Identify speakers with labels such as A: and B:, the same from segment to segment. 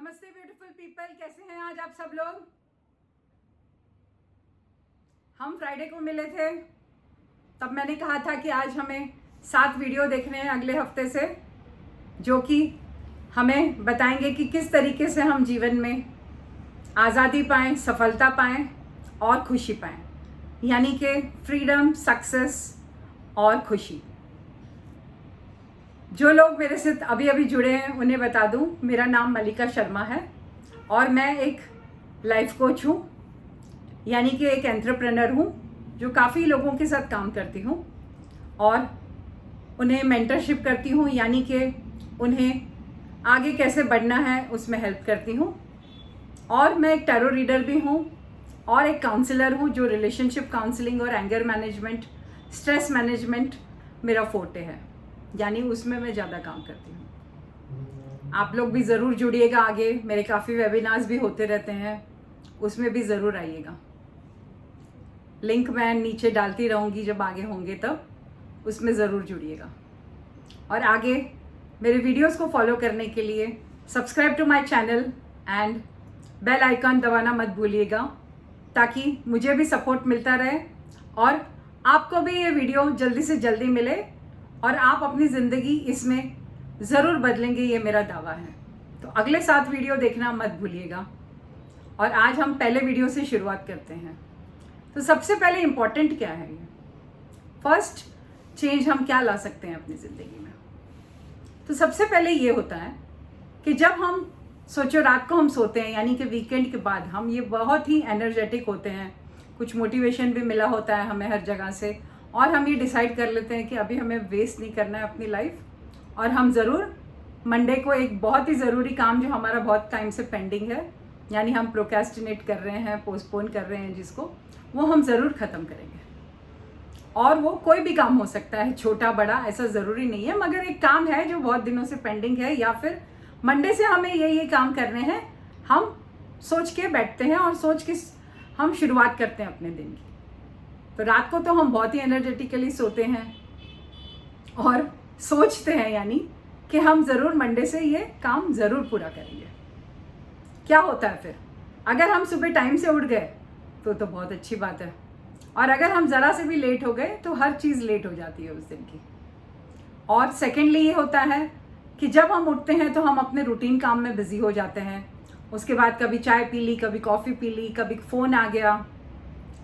A: नमस्ते beautiful people, कैसे हैं आज आप सब लोग। हम फ्राइडे को मिले थे, तब मैंने कहा था कि आज हमें 7 वीडियो देखने हैं अगले हफ्ते से, जो कि हमें बताएंगे कि किस तरीके से हम जीवन में आज़ादी पाएं, सफलता पाएं और खुशी पाएं, यानी कि फ्रीडम, सक्सेस और खुशी। जो लोग मेरे से अभी अभी जुड़े हैं उन्हें बता दूं, मेरा नाम मल्लिका शर्मा है और मैं एक लाइफ कोच हूं, यानी कि एक एंटरप्रेन्योर हूं जो काफ़ी लोगों के साथ काम करती हूं और उन्हें मेंटरशिप करती हूं, यानी कि उन्हें आगे कैसे बढ़ना है उसमें हेल्प करती हूं। और मैं एक टैरो रीडर भी हूं और एक काउंसलर हूं जो रिलेशनशिप काउंसलिंग और एंगर मैनेजमेंट, स्ट्रेस मैनेजमेंट मेरा फोर्टे है, यानी उसमें मैं ज़्यादा काम करती हूँ। आप लोग भी ज़रूर जुड़िएगा, आगे मेरे काफ़ी वेबिनार्स भी होते रहते हैं, उसमें भी ज़रूर आइएगा। लिंक मैं नीचे डालती रहूँगी, जब आगे होंगे तब उसमें ज़रूर जुड़िएगा। और आगे मेरे वीडियोस को फॉलो करने के लिए subscribe to my channel and bell icon दबाना मत भूलिएगा, ताकि मुझे भी सपोर्ट मिलता रहे और आपको भी ये वीडियो जल्दी से जल्दी मिले और आप अपनी ज़िंदगी इसमें ज़रूर बदलेंगे, ये मेरा दावा है। तो अगले 7 वीडियो देखना मत भूलिएगा। और आज हम पहले वीडियो से शुरुआत करते हैं। तो सबसे पहले इम्पॉर्टेंट क्या है, ये फर्स्ट चेंज हम क्या ला सकते हैं अपनी ज़िंदगी में। तो सबसे पहले ये होता है कि जब हम सोचो रात को हम सोते हैं, यानी कि वीकेंड के बाद हम ये बहुत ही एनर्जेटिक होते हैं, कुछ मोटिवेशन भी मिला होता है हमें हर जगह से, और हम ये डिसाइड कर लेते हैं कि अभी हमें वेस्ट नहीं करना है अपनी लाइफ, और हम ज़रूर मंडे को एक बहुत ही ज़रूरी काम जो हमारा बहुत टाइम से पेंडिंग है, यानी हम प्रोक्रेस्टिनेट कर रहे हैं, पोस्टपोन कर रहे हैं जिसको, वो हम ज़रूर ख़त्म करेंगे। और वो कोई भी काम हो सकता है, छोटा बड़ा ऐसा ज़रूरी नहीं है, मगर एक काम है जो बहुत दिनों से पेंडिंग है, या फिर मंडे से हमें ये काम करने हैं, हम सोच के बैठते हैं और सोच के हम शुरुआत करते हैं अपने दिन की। तो रात को तो हम बहुत ही एनर्जेटिकली सोते हैं और सोचते हैं, यानी कि हम ज़रूर मंडे से ये काम ज़रूर पूरा करेंगे। क्या होता है फिर, अगर हम सुबह टाइम से उठ गए तो बहुत अच्छी बात है, और अगर हम ज़रा से भी लेट हो गए तो हर चीज़ लेट हो जाती है उस दिन की। और सेकेंडली ये होता है कि जब हम उठते हैं तो हम अपने रूटीन काम में बिज़ी हो जाते हैं। उसके बाद कभी चाय पी ली, कभी कॉफ़ी पी ली, कभी फ़ोन आ गया,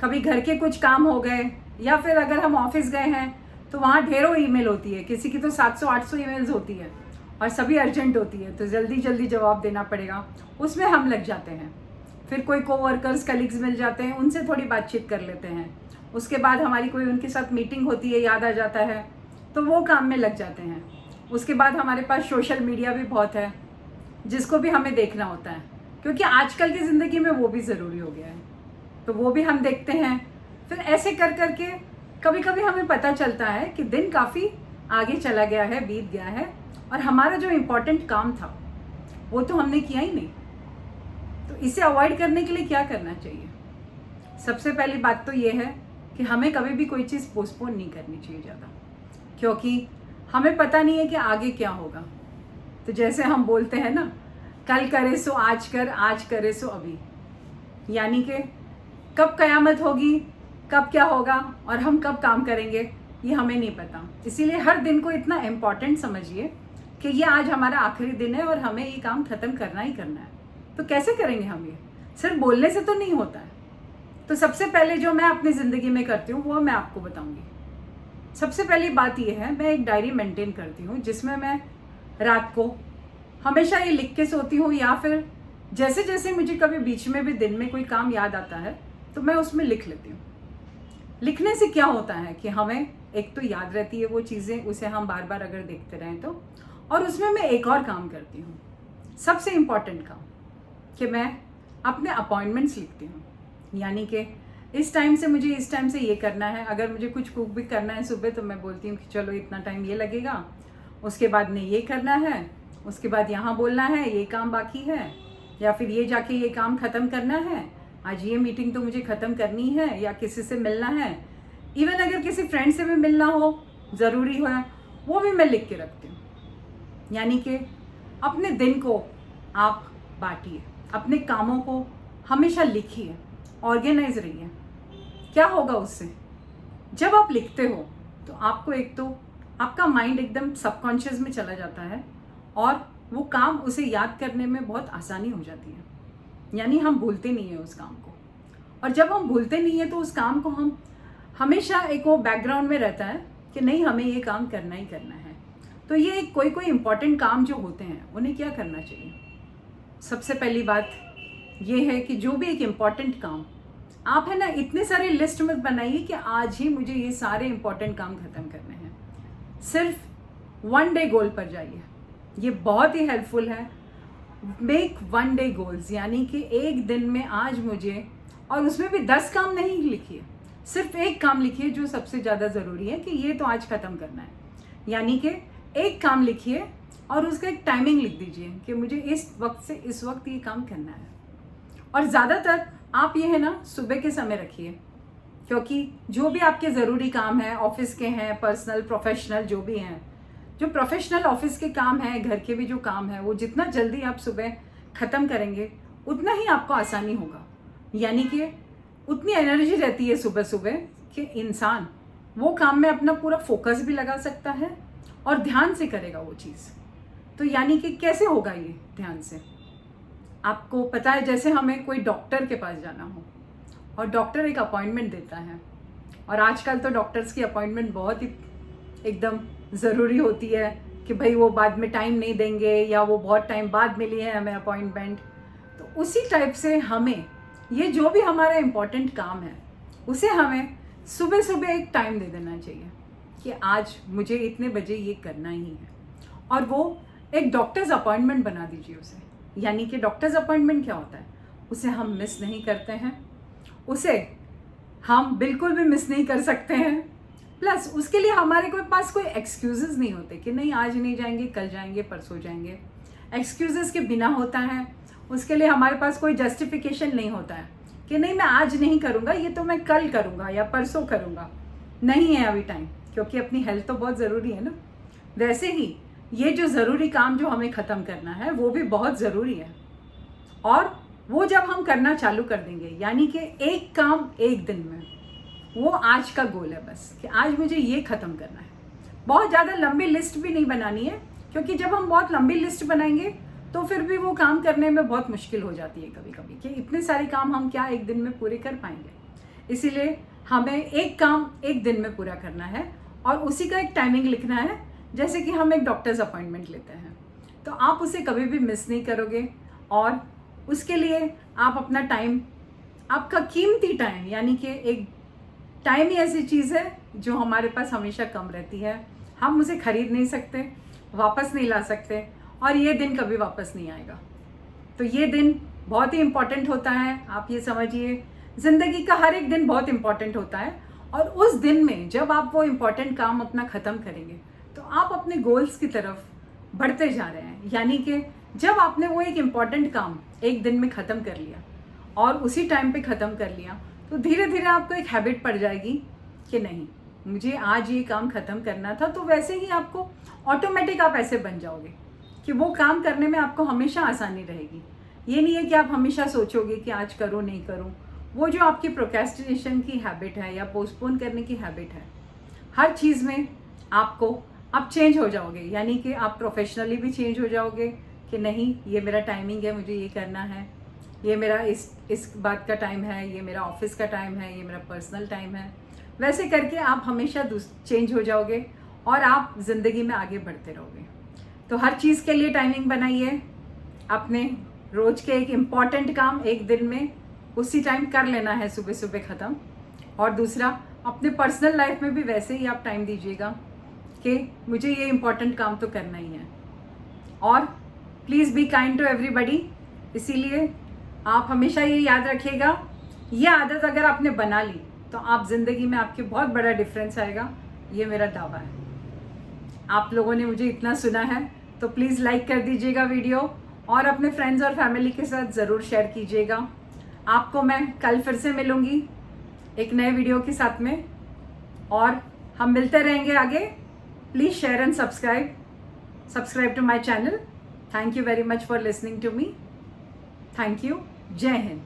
A: कभी घर के कुछ काम हो गए, या फिर अगर हम ऑफिस गए हैं तो वहाँ ढेरों ईमेल होती है, किसी की तो 700-800 ईमेल्स होती है और सभी अर्जेंट होती है, तो जल्दी जल्दी जवाब देना पड़ेगा, उसमें हम लग जाते हैं। फिर कोई कोवर्कर्स, कलीग्स मिल जाते हैं, उनसे थोड़ी बातचीत कर लेते हैं। उसके बाद हमारी कोई उनके साथ मीटिंग होती है, याद आ जाता है, तो वो काम में लग जाते हैं। उसके बाद हमारे पास सोशल मीडिया भी बहुत है, जिसको भी हमें देखना होता है, क्योंकि आजकल की ज़िंदगी में वो भी ज़रूरी हो गया है, तो वो भी हम देखते हैं। फिर ऐसे कर करके कभी कभी हमें पता चलता है कि दिन काफ़ी आगे चला गया है, बीत गया है, और हमारा जो इम्पोर्टेंट काम था वो तो हमने किया ही नहीं। तो इसे अवॉइड करने के लिए क्या करना चाहिए? सबसे पहली बात तो ये है कि हमें कभी भी कोई चीज़ पोस्टपोन नहीं करनी चाहिए ज़्यादा, क्योंकि हमें पता नहीं है कि आगे क्या होगा। तो जैसे हम बोलते हैं ना, कल करे सो आज कर, आज करे सो अभी, यानी कि कब कयामत होगी, कब क्या होगा और हम कब काम करेंगे, ये हमें नहीं पता। इसीलिए हर दिन को इतना इम्पॉर्टेंट समझिए कि ये आज हमारा आखिरी दिन है और हमें ये काम ख़त्म करना ही करना है। तो कैसे करेंगे हम ये? सिर्फ बोलने से तो नहीं होता है। तो सबसे पहले जो मैं अपनी ज़िंदगी में करती हूँ वो मैं आपको बताऊँगी। सबसे पहली बात ये है, मैं एक डायरी मेंटेन करती हूँ, जिसमें मैं रात को हमेशा ये लिख के सोती हूँ, या फिर जैसे जैसे मुझे कभी बीच में भी दिन में कोई काम याद आता है तो मैं उसमें लिख लेती हूँ। लिखने से क्या होता है कि हमें एक तो याद रहती है वो चीज़ें, उसे हम बार बार अगर देखते रहें तो। और उसमें मैं एक और काम करती हूँ, सबसे इम्पॉर्टेंट काम, कि मैं अपने अपॉइंटमेंट्स लिखती हूँ, यानी कि इस टाइम से मुझे इस टाइम से ये करना है। अगर मुझे कुछ कुक भी करना है सुबह तो मैं बोलती हूँ कि चलो इतना टाइम ये लगेगा, उसके बाद में ये करना है, उसके बाद यहाँ बोलना है, ये काम बाकी है, या फिर ये जाके ये काम ख़त्म करना है, आज ये मीटिंग तो मुझे ख़त्म करनी है, या किसी से मिलना है, इवन अगर किसी फ्रेंड से भी मिलना हो, ज़रूरी हो, वो भी मैं लिख के रखती हूँ। यानी कि अपने दिन को आप बांटिए, अपने कामों को हमेशा लिखिए, ऑर्गेनाइज रहिए। क्या होगा उससे? जब आप लिखते हो तो आपको एक तो आपका माइंड एकदम सबकॉन्शियस में चला जाता है और वो काम उसे याद करने में बहुत आसानी हो जाती है, यानी हम भूलते नहीं हैं उस काम को। और जब हम भूलते नहीं हैं तो उस काम को हम हमेशा एक वो बैकग्राउंड में रहता है कि नहीं, हमें ये काम करना ही करना है। तो ये कोई इम्पॉर्टेंट काम जो होते हैं उन्हें क्या करना चाहिए? सबसे पहली बात ये है कि जो भी एक इम्पॉर्टेंट काम आप है ना, इतने सारे लिस्ट मत बनाइए कि आज ही मुझे ये सारे इम्पॉर्टेंट काम खत्म करने हैं। सिर्फ 1 डे गोल पर जाइए, ये बहुत ही हेल्पफुल है। मेक 1 डे गोल्स, यानी कि एक दिन में आज मुझे, और उसमें भी 10 काम नहीं लिखिए, सिर्फ एक काम लिखिए जो सबसे ज़्यादा ज़रूरी है कि ये तो आज ख़त्म करना है। यानी कि एक काम लिखिए और उसका एक टाइमिंग लिख दीजिए कि मुझे इस वक्त से इस वक्त ये काम करना है। और ज़्यादातर आप ये है ना सुबह के समय रखिए, क्योंकि जो भी आपके ज़रूरी काम है, ऑफिस के हैं, पर्सनल प्रोफेशनल जो भी हैं, जो प्रोफेशनल ऑफिस के काम हैं, घर के भी जो काम है, वो जितना जल्दी आप सुबह ख़त्म करेंगे उतना ही आपको आसानी होगा। यानी कि उतनी एनर्जी रहती है सुबह सुबह कि इंसान वो काम में अपना पूरा फोकस भी लगा सकता है और ध्यान से करेगा वो चीज़। तो यानी कि कैसे होगा ये ध्यान से? आपको पता है, जैसे हमें कोई डॉक्टर के पास जाना हो और डॉक्टर एक अपॉइंटमेंट देता है, और आजकल तो डॉक्टर्स की अपॉइंटमेंट बहुत ही एकदम ज़रूरी होती है कि भाई वो बाद में टाइम नहीं देंगे या वो बहुत टाइम बाद मिली है हमें अपॉइंटमेंट। तो उसी टाइप से हमें ये जो भी हमारा इम्पोर्टेंट काम है उसे हमें सुबह सुबह एक टाइम दे देना चाहिए कि आज मुझे इतने बजे ये करना ही है, और वो एक डॉक्टर्स अपॉइंटमेंट बना दीजिए उसे। यानी कि डॉक्टर्स अपॉइंटमेंट क्या होता है? उसे हम मिस नहीं करते हैं, उसे हम बिल्कुल भी मिस नहीं कर सकते हैं। प्लस उसके लिए हमारे पास कोई एक्सक्यूज़ेस नहीं होते कि नहीं आज नहीं जाएंगे, कल जाएंगे, परसों जाएंगे। एक्सक्यूज़ेस के बिना होता है, उसके लिए हमारे पास कोई जस्टिफिकेशन नहीं होता है कि नहीं मैं आज नहीं करूँगा, ये तो मैं कल करूँगा या परसों करूँगा। नहीं है अभी टाइम, क्योंकि अपनी हेल्थ तो बहुत ज़रूरी है ना। वैसे ही ये जो ज़रूरी काम जो हमें ख़त्म करना है वो भी बहुत ज़रूरी है, और वो जब हम करना चालू कर देंगे, यानी कि एक काम एक दिन में, वो आज का गोल है बस कि आज मुझे ये ख़त्म करना है। बहुत ज़्यादा लंबी लिस्ट भी नहीं बनानी है, क्योंकि जब हम बहुत लंबी लिस्ट बनाएंगे तो फिर भी वो काम करने में बहुत मुश्किल हो जाती है कभी कभी कि इतने सारे काम हम क्या एक दिन में पूरे कर पाएंगे। इसीलिए हमें एक काम एक दिन में पूरा करना है और उसी का एक टाइमिंग लिखना है। जैसे कि हम एक डॉक्टर्स अपॉइंटमेंट लेते हैं तो आप उसे कभी भी मिस नहीं करोगे, और उसके लिए आप अपना टाइम, आपका कीमती टाइम, यानी कि एक टाइम ही ऐसी चीज़ है जो हमारे पास हमेशा कम रहती है, हम उसे खरीद नहीं सकते, वापस नहीं ला सकते, और ये दिन कभी वापस नहीं आएगा। तो ये दिन बहुत ही इम्पॉर्टेंट होता है। आप ये समझिए, ज़िंदगी का हर एक दिन बहुत इम्पॉर्टेंट होता है, और उस दिन में जब आप वो इम्पॉर्टेंट काम अपना ख़त्म करेंगे तो आप अपने गोल्स की तरफ बढ़ते जा रहे हैं। यानी कि जब आपने वो एक इम्पॉर्टेंट काम एक दिन में ख़त्म कर लिया और उसी टाइम पे ख़त्म कर लिया, तो धीरे धीरे आपको एक हैबिट पड़ जाएगी कि नहीं मुझे आज ये काम ख़त्म करना था। तो वैसे ही आपको ऑटोमेटिक आप ऐसे बन जाओगे कि वो काम करने में आपको हमेशा आसानी रहेगी। ये नहीं है कि आप हमेशा सोचोगे कि आज करूँ नहीं करूँ। वो जो आपकी प्रोक्रेस्टिनेशन की हैबिट है या पोस्टपोन करने की हैबिट है, हर चीज़ में आप चेंज हो जाओगे। यानी कि आप प्रोफेशनली भी चेंज हो जाओगे कि नहीं ये मेरा टाइमिंग है, मुझे ये करना है, ये मेरा इस बात का टाइम है, ये मेरा ऑफिस का टाइम है, ये मेरा पर्सनल टाइम है। वैसे करके आप हमेशा चेंज हो जाओगे और आप ज़िंदगी में आगे बढ़ते रहोगे। तो हर चीज़ के लिए टाइमिंग बनाइए, अपने रोज़ के एक इम्पॉर्टेंट काम एक दिन में उसी टाइम कर लेना है, सुबह सुबह ख़त्म। और दूसरा, अपने पर्सनल लाइफ में भी वैसे ही आप टाइम दीजिएगा कि मुझे ये इम्पॉर्टेंट काम तो करना ही है। और please be kind to everybody. इसीलिए आप हमेशा ये याद रखिएगा, ये आदत अगर आपने बना ली तो आप ज़िंदगी में आपके बहुत बड़ा डिफरेंस आएगा, ये मेरा दावा है। आप लोगों ने मुझे इतना सुना है तो प्लीज़ लाइक कर दीजिएगा वीडियो, और अपने फ्रेंड्स और फैमिली के साथ ज़रूर शेयर कीजिएगा। आपको मैं कल फिर से मिलूँगी एक नए वीडियो के साथ में, और हम मिलते रहेंगे आगे। Please share and subscribe to my channel. Thank you very much for listening to me. Thank you. जय हिंद।